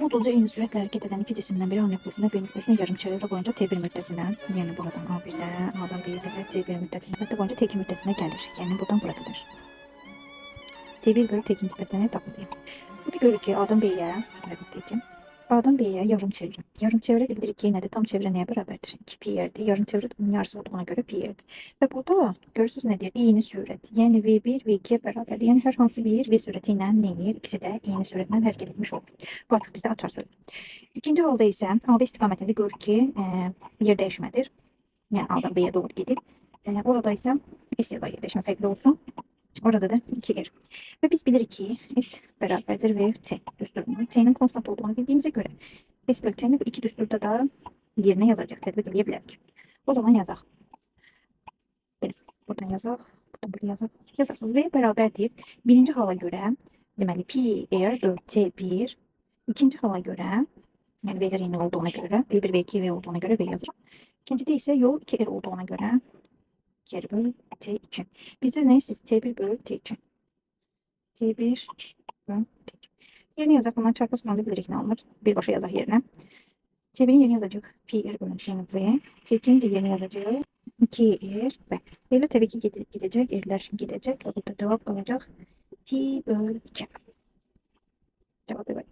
Modulca eyni sürətlə hərəkət edən iki cisimdən biri A nöqtəsində B nöqtəsinə yarımçevre boyunca T1 müddətinə, yəni buradan A1-də, A'dan B-yə qədər T1 müddətinə boyunca T2 müddətinə gəlir. Yəni buradan bura qədər. T1 bölü T2 nisbətini tapılır. Burada görürük ki, A'dan B-yə, A'dan B'ye yarım çevre. Yarım çevre de bilirik ki yine de tam çevre neye beraberdir? 2 pi y'dir. Yarım çevre de bunun yarısı olduğuna göre pi y'dir. Ve burada görürsünüz nedir? İğni sürət. Yani V1 V2'ye beraberdir. Yani her hansı bir V sürəti ilə neyir? İkisi de iğni sürətindən hərəkət etmiş olur. Bu artıq bizdə açar sözdür. İkinci halda isə AB istiqamətində görürük ki, yer dəyişmədir. Yəni A'dan B'ye doğru gidib. Orada isə S ya da yer dəyişmə fərqli olsun. Orada da 2R. Ve biz bilirik ki S beraberdir ve T düsturunun T'nin konstant olduğunu bildiğimize göre S bölü T'ni bu iki düsturda da yerine yazacak. Tədbiq edebilirik. O zaman yazaq. Buradan yazaq. Buradan böyle yazaq. Yazaq. V beraber deyip birinci hala göre deməli pi R bölü T1. İkinci hala göre yani V'ler yeni olduğuna göre V1 V2 V olduğuna göre V yazırım. İkincide ise yol 2R olduğuna göre R bölü T2. Bizde ne istiyor? T1 bölü T2. T1 bölü T2. Yerine yazaq. Bundan çarpması falan da bilirik ne alınır. Bir başa yazaq yerine. T1'in yerine yazacaq. Pi R bölü V. T2'nin de yerine yazacaq. 2R V. Böyle tabii ki gidecek. R'ler gidecek. Burada cevap kalacak. Pi bölü 2. Cevabı var.